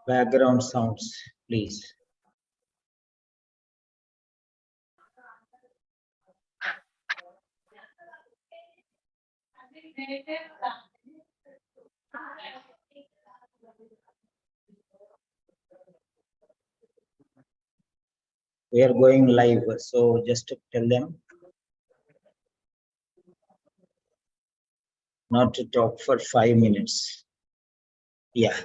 Background sounds, please. We are going live, so just to tell them not to talk for 5 minutes. Yeah.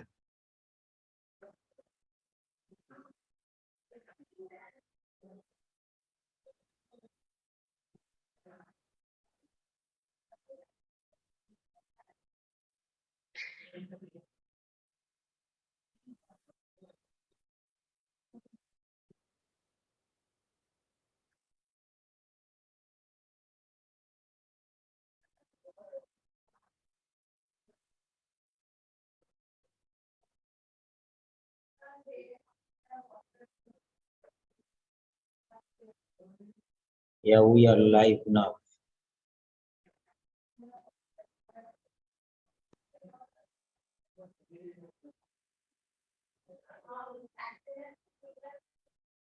Yeah, we are live now.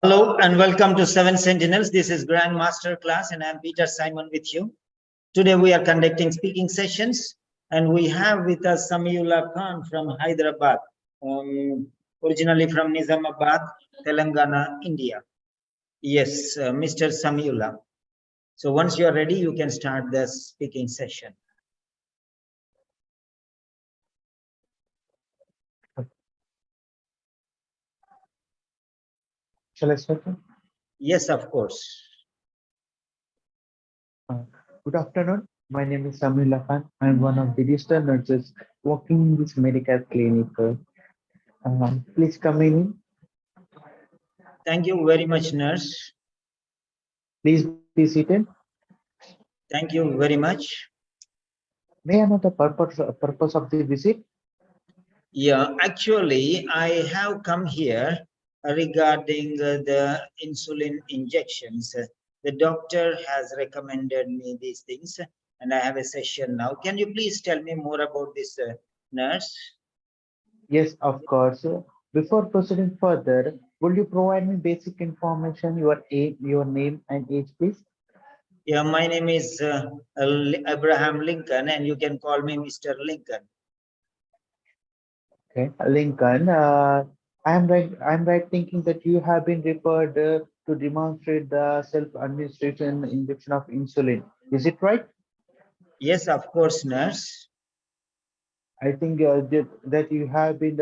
Hello and welcome to Seven Sentinels. This is Grand Master Class and I'm Peter Simon with you. Today we are conducting speaking sessions and we have with us Samiullah Khan from Hyderabad, originally from Nizamabad, Telangana, India. Yes, Mr. Samiullah. So once you are ready, you can start the speaking session. Shall I start? Yes, of course. Good afternoon. My name is Samiullah Khan. I am one of the registered nurses working in this medical clinic. Please come in. Thank you very much, nurse. Please be seated. Thank you very much. May I know the purpose of the visit? Yeah, actually, I have come here regarding the insulin injections. The doctor has recommended me these things and I have a session now. Can you please tell me more about this, nurse? Yes, of course. Before proceeding further, would you provide me basic information, your age, your name and age, please? Yeah, my name is Abraham Lincoln and you can call me Mr. Lincoln. Okay, Lincoln. I'm right thinking that you have been referred to demonstrate the self-administration injection of insulin. Is it right? Yes, of course, nurse. I think that you have been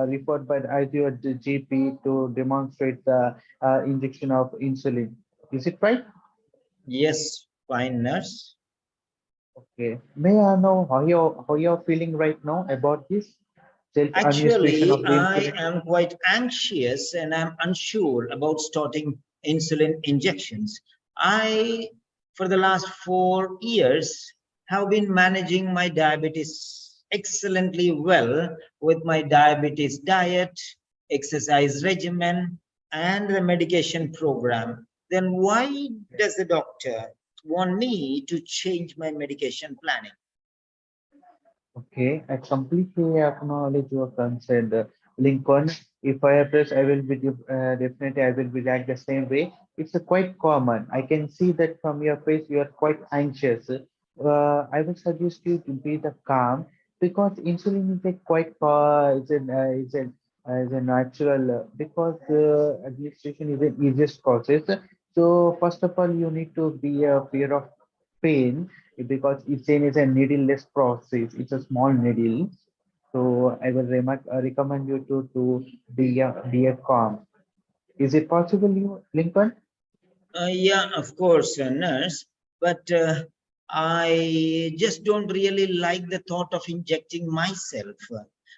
referred by as your GP to demonstrate the injection of insulin. Is it right? Yes, fine, nurse. Okay. May I know how you're feeling right now about this self-administration Actually, of the I insulin? am quite anxious and I'm unsure about starting insulin injections. For the last 4 years, have been managing my diabetes excellently well with my diabetes diet, exercise regimen, and the medication program. Then why does the doctor want me to change my medication planning? Okay, I completely acknowledge your concern, Lincoln. If I address, I will be definitely I will be react the same way. It's quite common. I can see that from your face you are quite anxious. I would suggest you to be the calm because insulin is a quite is a natural because administration is the easiest process. So first of all, you need to be a fear of pain because Ethane is a needle-less process. It's a small needle. So I will recommend you to be a calm. Is it possible, you, Lincoln? Yeah, of course, nurse, but I just don't really like the thought of injecting myself.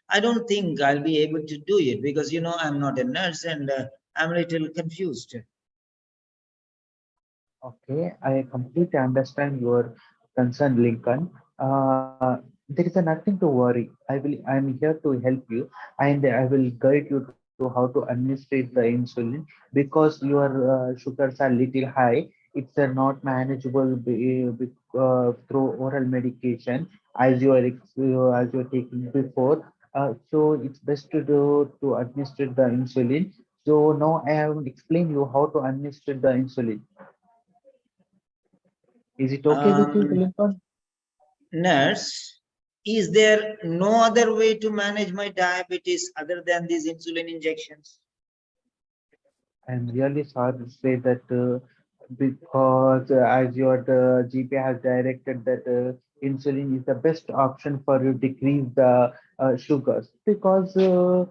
I don't think I'll be able to do it because, I'm not a nurse and I'm a little confused. Okay, I completely understand your concern, Lincoln. There is nothing to worry. I'm here to help you, and I will guide you to how to administrate the insulin because your sugars are little high. It's not manageable through oral medication as as you are taking before. So it's best to do to administer the insulin. So now I have explained you how to administer the insulin. Is it okay with you, Um, Lincoln? Nurse, is there no other way to manage my diabetes other than these insulin injections? I'm really sorry to say that because as your the GP has directed that insulin is the best option for you decrease the sugars because your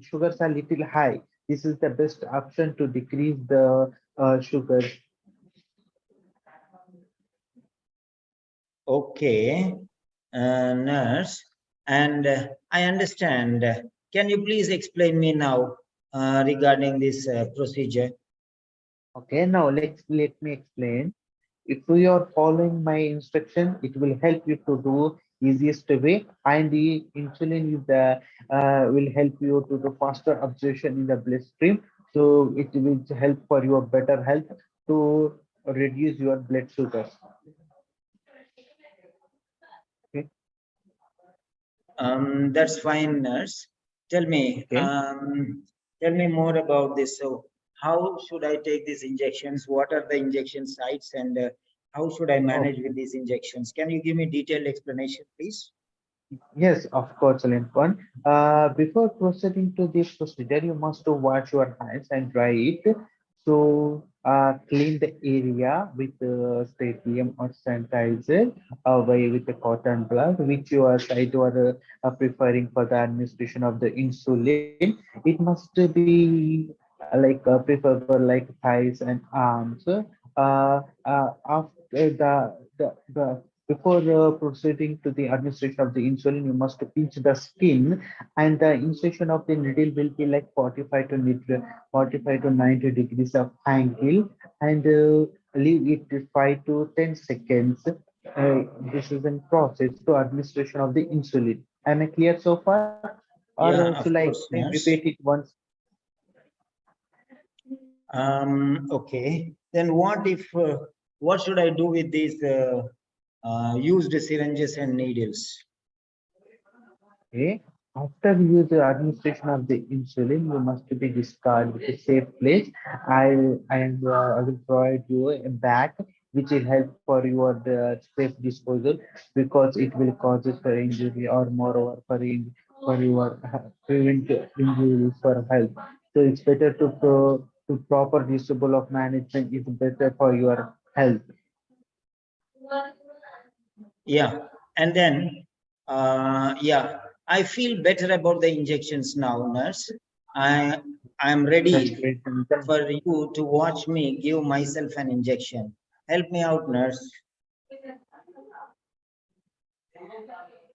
sugars are little high. This is the best option to decrease the sugars. Okay, nurse, and I understand. Can you please explain me now regarding this procedure? Okay, now let me explain. If you are following my instruction, it will help you to do easiest way, and the insulin is the will help you to do faster absorption in the bloodstream. So it will help for your better health to reduce your blood sugars. Okay. That's fine, nurse. Tell me, Okay. tell me more about this. So, how should I take these injections? What are the injection sites, and how should I Oh, manage with these injections? Can you give me detailed explanation, please? yes, of course, Lincoln. Before proceeding to this procedure, you must to wash your hands and dry it. So, clean the area with stadium or sanitizer with the cotton glove, which you are preferring for the administration of the insulin. It must be preferable like thighs and arms. After the before proceeding to the administration of the insulin, you must pinch the skin, and the insertion of the needle will be like 45 to 90 degrees of angle, and leave it to 5 to 10 seconds. This is in process to administration of the insulin. Am I clear so far? Or Yeah, should of course, I repeat nurse. it once? Okay. Then what should I do with these used syringes and needles? Okay. After you the administration of the insulin, you must be discarded with a safe place. I will provide you a bag which will help for your safe disposal because it will cause for injury or moreover for your prevent injuries for health. So it's better to proper disposal of management is better for your health. Yeah, and then, yeah, I feel better about the injections now, nurse. I I'm That's ready great. And then, for you to watch me give myself an injection. Help me out, nurse.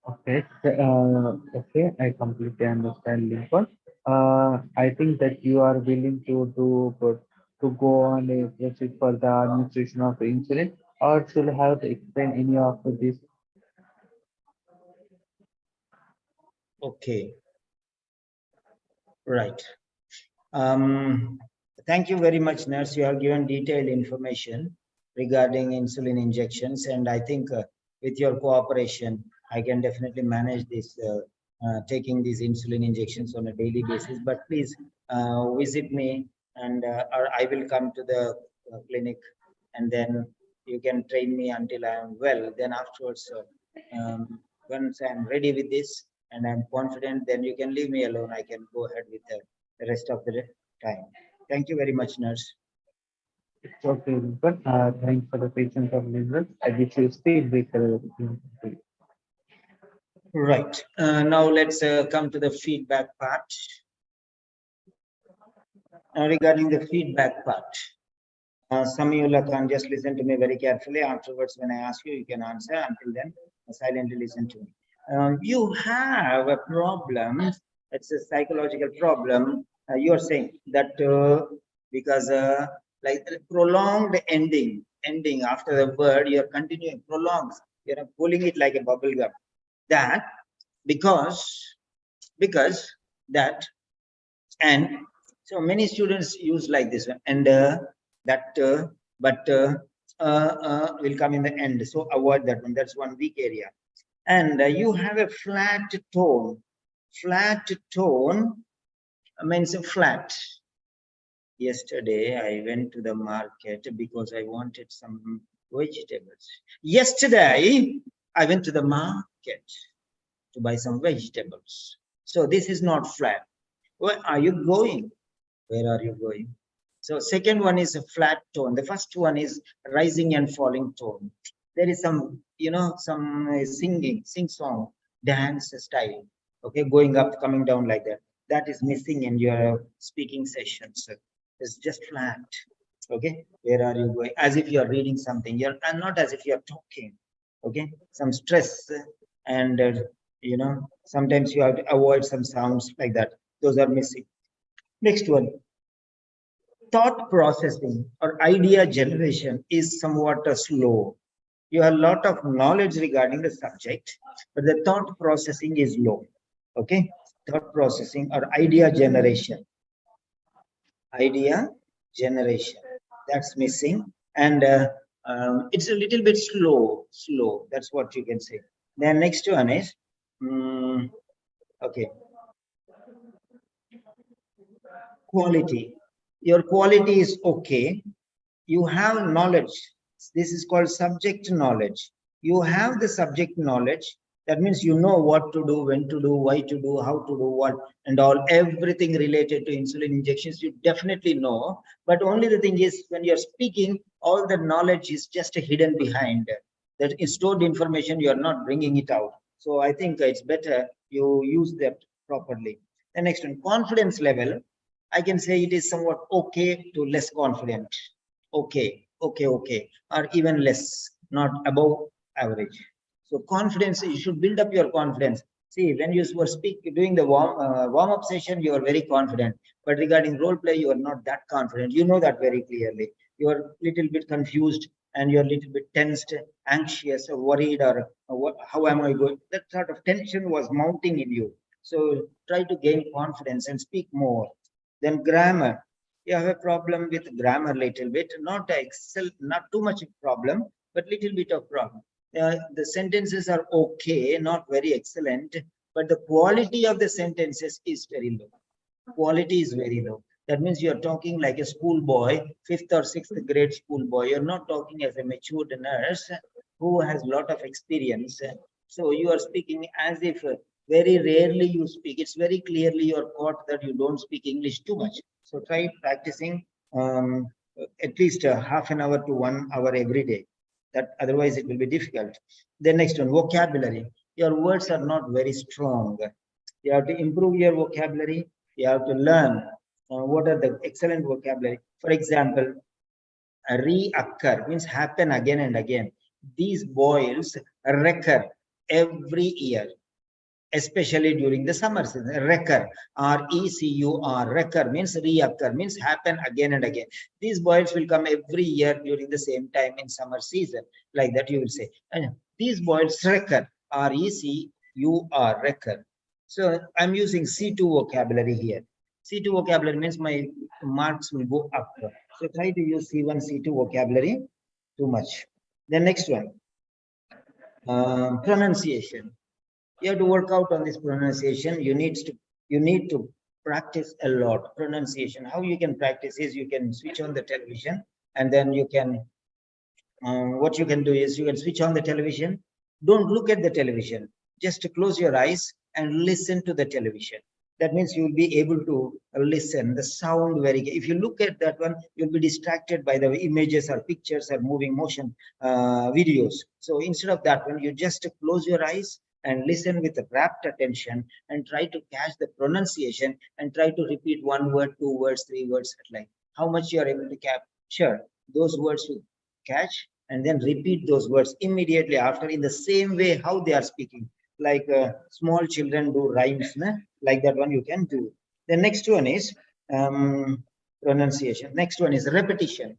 okay, okay, I completely understand, Lincoln. I think that you are willing to go on a proceed for the administration of insulin, or should I have to explain any of this? Okay, right. Um, Thank you very much, nurse. You have given detailed information regarding insulin injections, and I think with your cooperation, I can definitely manage this taking these insulin injections on a daily basis. But please visit me, and or I will come to the clinic, and then you can train me until I am well. Then afterwards, once I am ready with this and I'm confident, then you can leave me alone. I can go ahead with the rest of the time. Thank you very much, nurse. It's okay, Lincoln. Thanks for the patience of listeners. I wish you speed with Right. Now let's come to the feedback part. Regarding the feedback part, Samiullah can just listen to me very carefully. Afterwards, when I ask you, you can answer. Until then, silently listen to me. You have a problem. It's a psychological problem. You are saying that because like prolonged ending after the word, you are continuing prolonged. You are pulling it like a bubble gum. That because because that and so many students use like this one and that but will come in the end. So avoid that one. That's one weak area. And you have a flat tone. Flat tone means flat. Yesterday, I went to the market because I wanted some vegetables. Yesterday, I went to the market to buy some vegetables. So this is not flat. Where are you going? Where are you going? So second one is a flat tone. The first one is rising and falling tone. There is some, some sing song, dance style. Okay, going up, coming down like that. That is missing in your speaking sessions. It's just flat. Okay, where are you going? As if you are reading something. And not as if you are talking. Okay, some stress and sometimes you have to avoid some sounds like that. Those are missing. Next one, thought processing or idea generation is somewhat slow. You have a lot of knowledge regarding the subject, but the thought processing is low. Okay, thought processing or idea generation. Idea generation, that's missing, and it's a little bit slow. That's what you can say. Then next one is, okay, quality. Your quality is okay. You have knowledge. This is called subject knowledge. You have the subject knowledge. That means you know what to do, when to do, why to do, how to do what, and all, everything related to insulin injections, you definitely know. But only the thing is, when you're speaking, all the knowledge is just hidden behind. That is stored information, you are not bringing it out. So I think it's better you use that properly. The next one, confidence level. I can say it is somewhat okay to less confident. Okay, or even less, not above average. So confidence, you should build up your confidence. See, when you were doing the warm up session, you are very confident. But regarding role play, you are not that confident. You know that very clearly. You are a little bit confused and you're a little bit tensed, anxious, or worried, or how am I going? That sort of tension was mounting in you. So try to gain confidence and speak more. Then grammar. You have a problem with grammar little bit, not not too much problem, but little bit of problem. The sentences are okay, not very excellent, but the quality of the sentences is very low. Quality is very low. That means you're talking like a schoolboy, fifth or sixth grade schoolboy. You're not talking as a matured nurse who has a lot of experience. So you are speaking as if very rarely you speak. It's very clearly you're caught that you don't speak English too much. So try practicing at least half an hour to 1 hour every day. That otherwise it will be difficult. The next one, vocabulary. Your words are not very strong. You have to improve your vocabulary. You have to learn what are the excellent vocabulary. For example, reoccur means happen again and again. These boils recur every year, especially during the summer season. Recur, R-E-C-U-R, recur means reoccur, means happen again and again. These boils will come every year during the same time in summer season, like that you will say. And these boils recur, R-E-C-U-R, recur. So I'm using C2 vocabulary here. C2 vocabulary means my marks will go up. So try to use C1, C2 vocabulary too much. The next one, pronunciation. You have to work out on this pronunciation. You need to practice a lot. Pronunciation. How you can practice is you can switch on the television, and then you can what you can do is you can switch on the television. Don't look at the television. Just close your eyes and listen to the television. That means you will be able to listen the sound very. If you look at that one, you'll be distracted by the images or pictures or moving motion videos. So instead of that one, you just close your eyes and listen with rapt attention and try to catch the pronunciation and try to repeat 1 word, 2 words, 3 words at like how much you are able to capture those words you catch, and then repeat those words immediately after in the same way how they are speaking, like small children do rhymes, like that one you can do. The next one is pronunciation. Next one is repetition.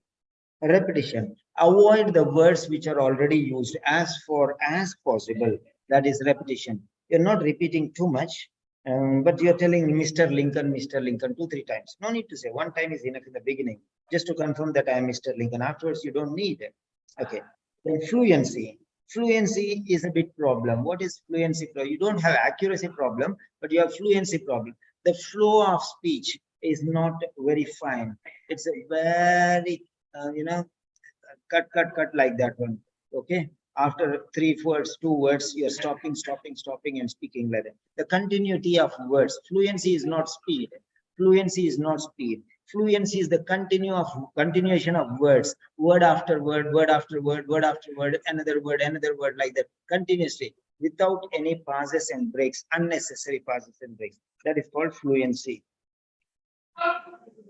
Repetition. Avoid the words which are already used as far as possible. That is repetition. You're not repeating too much, but you're telling Mr. Lincoln 2, 3 times. No need to say. One time is enough in the beginning, just to confirm that I am Mr. Lincoln. Afterwards, you don't need it. Okay. Then fluency. Fluency is a big problem. What is fluency? You don't have accuracy problem, but you have fluency problem. The flow of speech is not very fine. It's a very, cut like that one. Okay. After three words, two words, you're stopping, and speaking like that. The continuity of words. Fluency is not speed. Fluency is not speed. Fluency is the continuation of words, word after word, word after word, word after word, another word, like that, continuously, without any pauses and breaks, unnecessary pauses and breaks. That is called fluency.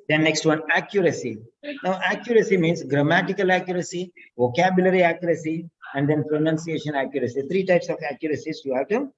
Then next one, accuracy. Now, accuracy means grammatical accuracy, vocabulary accuracy, and then pronunciation accuracy. Three types of accuracies you have to,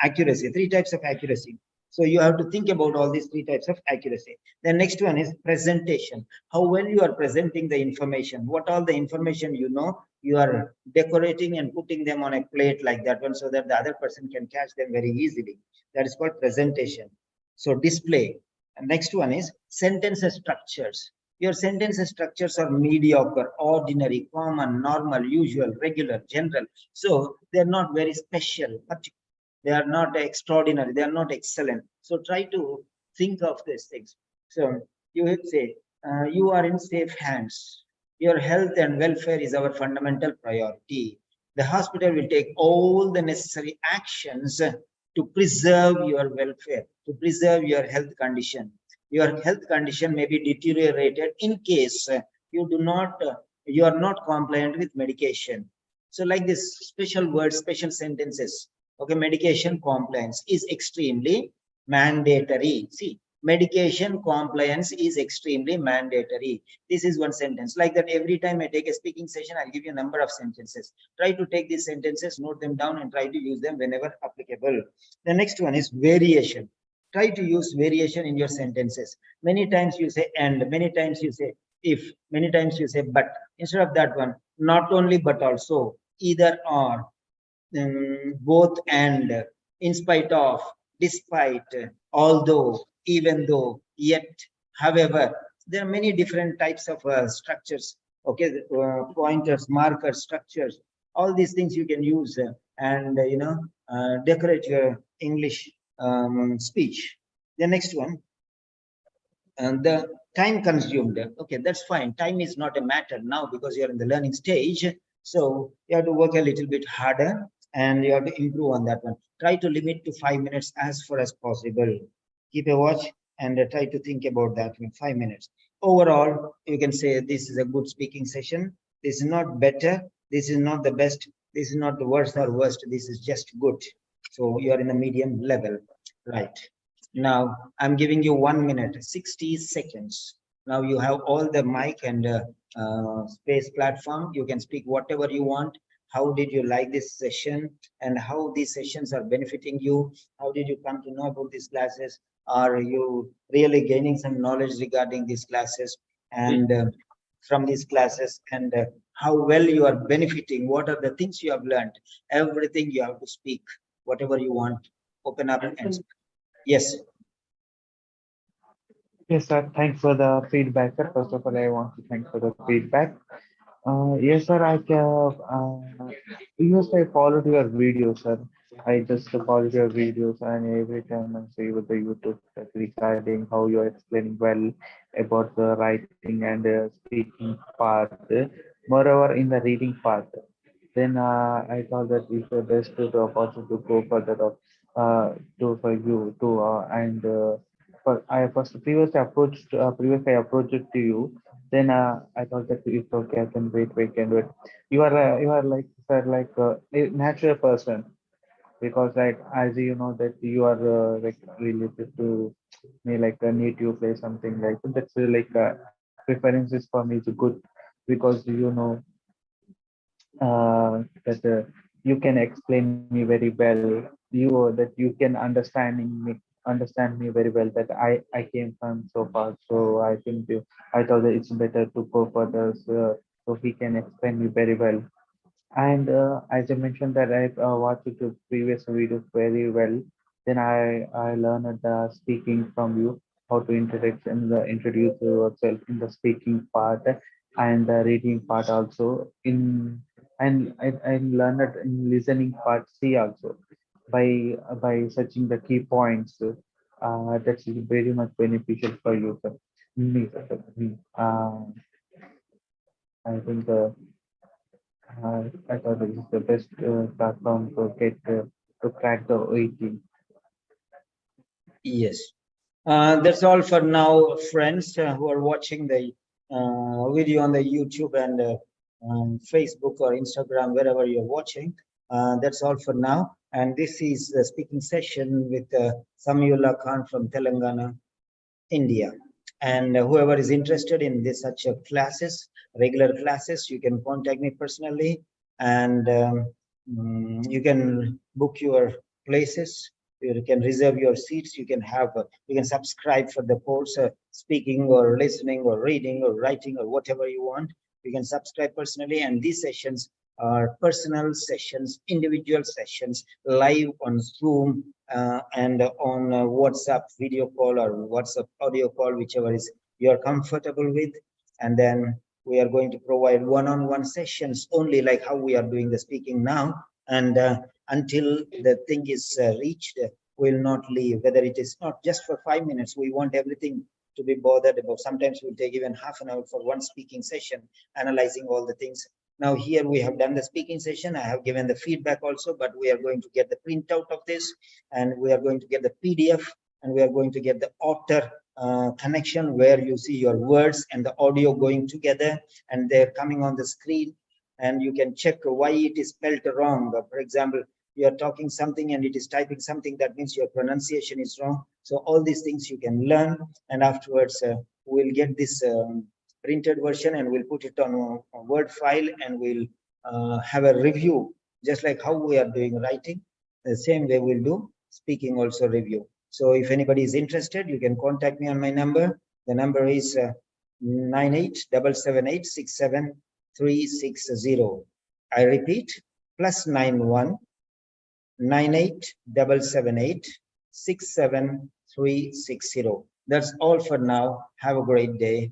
accuracy, three types of accuracy. So you have to think about all these three types of accuracy. The next one is presentation. How well you are presenting the information. What all the information you are decorating and putting them on a plate like that one, so that the other person can catch them very easily. That is called presentation. So display. And next one is sentence structures. Your sentence structures are mediocre, ordinary, common, normal, usual, regular, general. So they're not very special, but they are not extraordinary, they are not excellent. So try to think of these things. So you would say, you are in safe hands. Your health and welfare is our fundamental priority. The hospital will take all the necessary actions to preserve your welfare, to preserve your health condition. Your health condition may be deteriorated in case you are not compliant with medication. So like this, special words, special sentences. Okay, medication compliance is extremely mandatory. See, medication compliance is extremely mandatory. This is one sentence. Like that, every time I take a speaking session, I'll give you a number of sentences. Try to take these sentences, note them down, and try to use them whenever applicable. The next one is variation. Try to use variation in your sentences. Many times you say and, many times you say if, many times you say but. Instead of that one, not only but also, either or, both and, in spite of, despite, although, even though, yet, however. There are many different types of structures. Okay, pointers, markers, structures. All these things you can use and decorate your English speech. The next one, and the time consumed. Okay, that's fine. Time is not a matter now because you're in the learning stage. So you have to work a little bit harder and you have to improve on that one. Try to limit to 5 minutes as far as possible. Keep a watch and try to think about that in 5 minutes. Overall, you can say this is a good speaking session. This is not better. This is not the best. This is not the worst or worst. This is just good. So you are in a medium level, right? Now I'm giving you 1 minute, 60 seconds. Now you have all the mic and space platform. You can speak whatever you want. How did you like this session and how these sessions are benefiting you? How did you come to know about these classes? Are you really gaining some knowledge regarding these classes and from these classes, and how well you are benefiting? What are the things you have learned? Everything you have to speak, whatever you want, open up and speak. Yes. Yes, sir. Thanks for the feedback, sir. First of all, I want to thank for the feedback. Yes, sir. Yes, I followed your videos, sir. I just followed your videos, and every time I see with the YouTube that regarding how you're explaining well about the writing and speaking part. Moreover, in the reading part, then I thought that it's the best to opportunity to go further to for you to and for I first previously I approached it to you. Then I thought that it's okay. I can wait. You are like sir, like a natural person because like as you know that you are like related to me like a native place something like that's like preferences for me is good because you know that you can explain me very well. That you can understand me very well. That I came from so far, so I thought that it's better to go further so he can explain me very well. And as I mentioned that I watched the previous videos very well, then I learned speaking from you how to introduce yourself in the speaking part. and the reading part also in, and I learned it in listening part C also by searching the key points. That's very much beneficial for you, sir. Me, sir, me. I think I thought this is the best platform to get to crack the 18. Yes. That's all for now, friends who are watching the video on the YouTube and Facebook or Instagram, wherever you're watching. That's all for now. And this is the speaking session with Samiullah Khan from Telangana, India. And whoever is interested in this such classes, regular classes, you can contact me personally, and you can book your places. You can reserve your seats. You can have, you can subscribe for the course, speaking or listening or reading or writing or whatever you want. You can subscribe personally, and these sessions are personal sessions, individual sessions, live on Zoom and on WhatsApp video call or WhatsApp audio call, whichever is you are comfortable with. And then we are going to provide one-on-one sessions only, like how we are doing the speaking now. And until the thing is reached, we'll not leave. Whether it is not just for 5 minutes, we want everything to be bothered about. Sometimes we'll take even half an hour for one speaking session, analyzing all the things. Now here we have done the speaking session. I have given the feedback also, but we are going to get the printout of this, and we are going to get the PDF, and we are going to get the author connection where you see your words and the audio going together, and they're coming on the screen, and you can check why it is spelled wrong. For example, you are talking something and it is typing something, that means your pronunciation is wrong. So all these things you can learn, and afterwards we'll get this printed version and we'll put it on a Word file, and we'll have a review, just like how we are doing writing. The same way we'll do speaking also review. So if anybody is interested, you can contact me on my number. The number is 9877867360. I repeat, +91 9877867360. That's all for now. Have a great day.